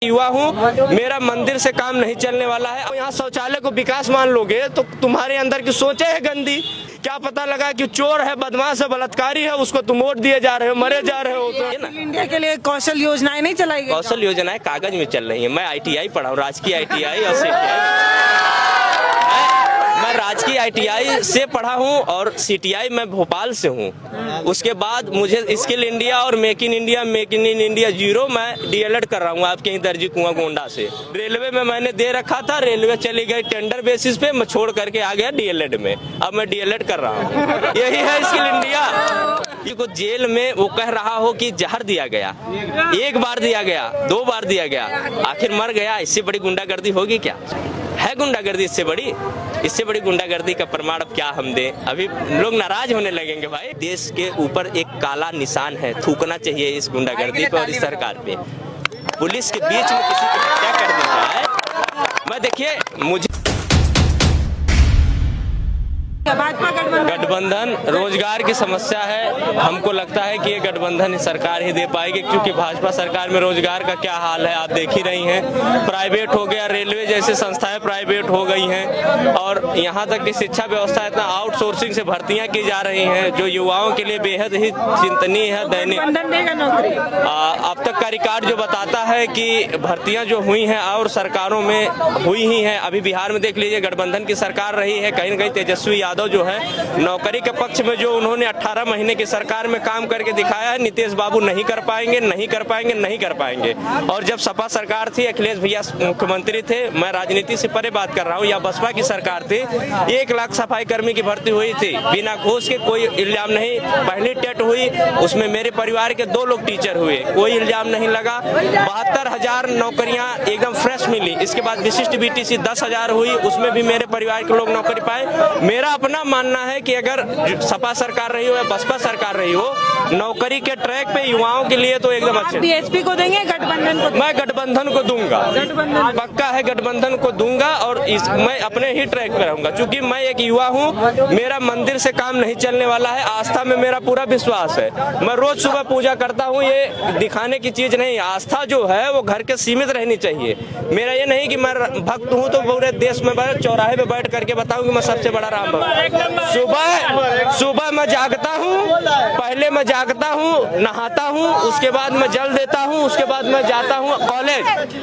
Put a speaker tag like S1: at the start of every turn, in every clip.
S1: युवा हूँ, मेरा मंदिर से काम नहीं चलने वाला है। यहाँ शौचालय को विकास मान लोगे तो तुम्हारे अंदर की सोचे है गंदी। क्या पता लगा कि चोर है, बदमाश है, बलात्कारी है, उसको तुम वोट दिए जा रहे हो, मरे जा रहे हो। तो
S2: इंडिया के लिए कौशल योजनाएं नहीं चलाई गई?
S1: कौशल योजनाएं कागज में चल रही है। मैं ITI पढ़ा हूँ, राजकीय ITI और CTI। मैं राजकीय ITI से पढ़ा हूँ और CTI मैं भोपाल से हूँ। उसके बाद मुझे स्किल इंडिया और मेक इन इंडिया 0 मैं DLED कर रहा हूँ आपके यहीं दर्जी कुआं गोंडा से। रेलवे में मैंने दे रखा था, रेलवे चली गई टेंडर बेसिस पे, मैं छोड़ करके आ गया DLED में। अब मैं DLED कर रहा हूँ। यही है स्किल इंडिया। को जेल में वो कह रहा हो कि जहर दिया गया, 1 बार दिया गया, 2 बार दिया गया, आखिर मर गया। इससे बड़ी गुंडागर्दी होगी क्या? है गुंडागर्दी इससे बड़ी गुंडागर्दी का प्रमाण अब क्या हम दें? अभी लोग नाराज होने लगेंगे भाई। देश के ऊपर एक काला निशान है, थूकना चाहिए इस गुंडागर्दी पे और इस सरकार पे। पुलिस के बीच में किसी की हत्या कर दी जाए। मैं देखिए, मुझे
S2: भाजपा
S1: गठबंधन रोजगार की समस्या है। हमको लगता है कि ये गठबंधन सरकार ही दे पाएगी, क्योंकि भाजपा सरकार में रोजगार का क्या हाल है आप देख ही रही हैं। प्राइवेट हो गया, रेलवे जैसे संस्थाएं प्राइवेट हो गई हैं, और यहाँ तक कि शिक्षा व्यवस्था इतना आउटसोर्सिंग से भर्तियां की जा रही हैं जो युवाओं के लिए बेहद ही चिंतनीय है, दैनिक। अब तक का रिकॉर्ड जो बताता है कि भर्तियां जो हुई हैं और सरकारों में हुई ही हैं। अभी बिहार में देख लीजिए, गठबंधन की सरकार रही है, कहीं न कहीं तेजस्वी यादव जो है नौकरी के पक्ष में जो उन्होंने 18 महीने की सरकार में काम करके दिखाया है, नीतीश बाबू नहीं कर पाएंगे। और जब सपा सरकार थी, अखिलेश भैया मुख्यमंत्री थे, मैं राजनीति से परे बात कर रहा हूँ, या बसपा की सरकार थी, 1 लाख सफाई कर्मी की भर्ती हुई थी बिना घूस के, कोई इल्जाम नहीं। पहली टेट हुई, उसमें मेरे परिवार के 2 लोग टीचर हुए, कोई इल्जाम नहीं लगा। 72,000 नौकरियां एकदम फ्रेश मिली। इसके बाद विशिष्ट BTC 10,000 हुई, उसमें भी मेरे परिवार के लोग नौकरी पाए। मेरा अपना मानना है कि अगर सपा सरकार रही हो या बसपा सरकार रही हो, नौकरी के ट्रैक पे युवाओं के लिए तो एकदम अच्छे।
S2: BSP को देंगे, गठबंधन को?
S1: मैं गठबंधन को दूंगा, पक्का है, गठबंधन को दूंगा। और मैं अपने ही ट्रैक पे रहूंगा, क्योंकि मैं एक युवा हूँ, मेरा मंदिर से काम नहीं चलने वाला है। आस्था में मेरा पूरा विश्वास है। मैं रोज सुबह पूजा करता हूँ, ये दिखाने की चीज नहीं। आस्था जो है वो घर के सीमित रहनी चाहिए। मेरा ये नहीं कि मैं भक्त हूँ तो पूरे देश में चौराहे पे बैठ करके बताऊं कि मैं सबसे बड़ा राम भक्त। सुबह मैं जागता हूँ, पहले मैं जागता हूँ, नहाता हूँ, उसके बाद मैं जल देता हूँ, उसके बाद मैं जाता हूँ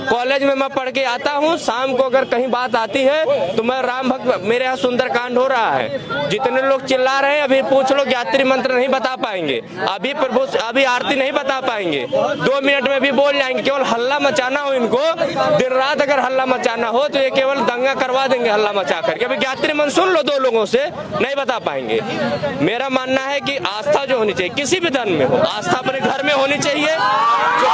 S1: कॉलेज में मैं पढ़ के आता हूँ। शाम को अगर कहीं बात आती है तो मैं राम भक्त। मेरे यहाँ सुंदरकांड हो रहा है, जितने लोग चिल्ला रहे हैं, अभी पूछ लो, गायत्री मंत्र नहीं बता पाएंगे, अभी आरती नहीं बता पाएंगे, 2 मिनट में भी बोल जाएंगे। केवल हल्ला मचाना हो इनको, दिन रात अगर हल्ला मचाना हो तो ये केवल दंगा करवा देंगे हल्ला मचा करके। अभी गायत्री मंत्र सुन लो 2 लोगों से, नहीं बता पाएंगे। मेरा मानना है कि आस्था जो होनी चाहिए, किसी भी धर्म में हो, आस्था अपने घर में होनी चाहिए। जो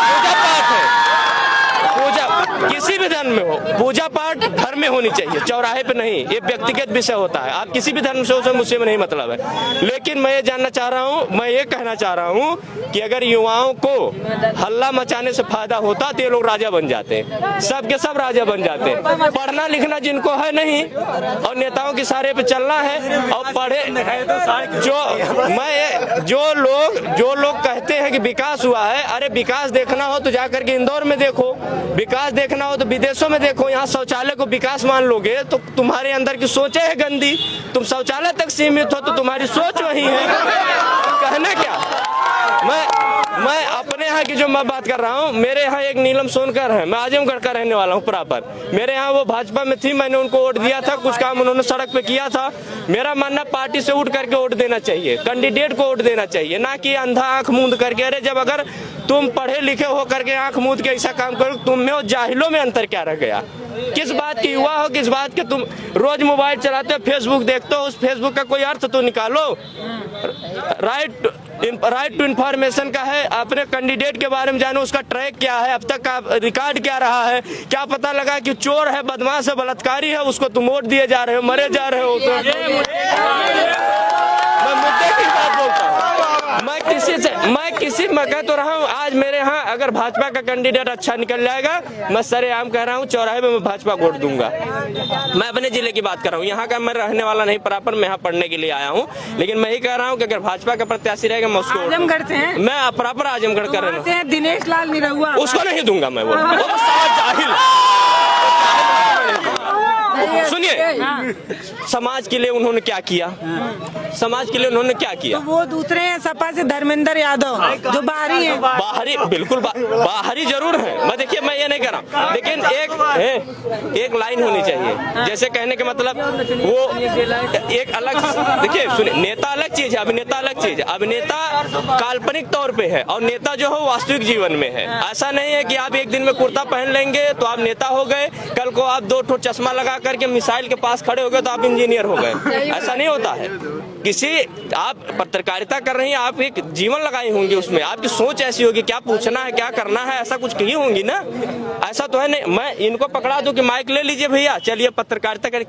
S1: पूजा पाठ है, किसी भी धर्म में हो, पूजा पाठ घर में होनी चाहिए, चौराहे पे नहीं। ये व्यक्तिगत विषय होता है, आप किसी भी धर्म से हो, मुझसे में नहीं मतलब है। लेकिन मैं ये जानना चाह रहा हूँ, मैं ये कहना चाह रहा हूँ कि अगर युवाओं को हल्ला मचाने से फायदा होता तो ये लोग राजा बन जाते, सब के सब राजा बन जाते। पढ़ना लिखना जिनको है नहीं, और नेताओं के सहारे पे चलना है, और पढ़े जो लोग कहते हैं कि विकास हुआ है, अरे विकास देखना हो तो जाकर के इंदौर में देखो, विकास देखना हो तो विदेशों में देखो। यहाँ शौचालय को विकास मान लोगे तो तुम्हारे अंदर की सोचे है गंदी। तुम शौचालय तक सीमित हो तो तुम्हारी सोच वही है। कहना क्या? मैं अपने यहाँ की जो मैं बात कर रहा हूँ, मेरे यहाँ एक नीलम सोनकर है, मैं आजमगढ़ का रहने वाला हूँ प्रॉपर। मेरे यहाँ वो भाजपा में थी, मैंने उनको वोट दिया था, कुछ काम उन्होंने सड़क पे किया था। मेरा मानना पार्टी से उठ करके वोट देना चाहिए, कैंडिडेट को वोट देना चाहिए, ना कि अंधा आंख मूंद करके। अरे जब अगर तुम पढ़े लिखे हो करके आंख मूंद के ऐसा काम करो, तुम में और जाहिलों में अंतर क्या रह गया? किस बात की युवा हो, किस बात के? तुम रोज मोबाइल चलाते हो, फेसबुक देखते हो, उस फेसबुक का कोई अर्थ तो निकालो। राइट टू इन्फॉर्मेशन का है, अपने कैंडिडेट के बारे में जानो, उसका ट्रैक क्या है, अब तक का रिकॉर्ड क्या रहा है। क्या पता लगा कि चोर है, बदमाश है, बलात्कारी है, उसको तुम वोट दिए जा रहे हो, मरे जा रहे हो। तो मैं मुद्दे की बात बोलता हूँ, मैं किसी मैं कह तो रहा हूँ, आज मेरे यहाँ अगर भाजपा का कैंडिडेट अच्छा निकल जाएगा, मैं सरेआम कह रहा हूँ, चौराहे पे मैं भाजपा वोट दूंगा। मैं अपने जिले की बात कर रहा हूँ, यहाँ का मैं रहने वाला नहीं, प्रॉपर मैं यहाँ पढ़ने के लिए आया हूँ, लेकिन मैं ही कह रहा हूँ कि अगर भाजपा का प्रत्याशी रहेगा मैं उसको
S2: आजमगढ़ से हैं?
S1: मैं प्रॉपर आजमगढ़ कर रहा हूँ,
S2: से दिनेश लाल निरहुआ,
S1: उसको नहीं दूंगा मैं वोट। वो तो साला जाहिल है। सुनिए, समाज के लिए उन्होंने क्या किया, समाज के लिए उन्होंने क्या किया?
S2: तो वो दूसरे हैं सपा से धर्मेंद्र यादव जो बाहरी हैं।
S1: बाहरी बिल्कुल बाहरी जरूर है, मैं देखिए मैं ये नहीं कह रहा हूँ, लेकिन एक लाइन होनी चाहिए। जैसे कहने के मतलब वो एक अलग, देखिए सुनिए, नेता अलग चीज है, अभिनेता अलग चीज है। अभिनेता काल्पनिक तौर पे है और नेता जो है वास्तविक जीवन में है। ऐसा नहीं है कि आप एक दिन में कुर्ता पहन लेंगे तो आप नेता हो गए, कल को आप 2 ठो चश्मा लगा करके मिसाइल के पास खड़े हो गए तो आप इंजीनियर हो गए। ऐसा नहीं होता है। किसी आप पत्रकारिता कर रही हैं, आप एक जीवन लगाई होंगी, उसमें आपकी सोच ऐसी होगी, क्या पूछना है क्या करना है, ऐसा कुछ कही होंगी ना। ऐसा तो है नहीं मैं इनको पकड़ा दूं कि माइक ले लीजिए भैया, चलिए पत्रकारिता करें।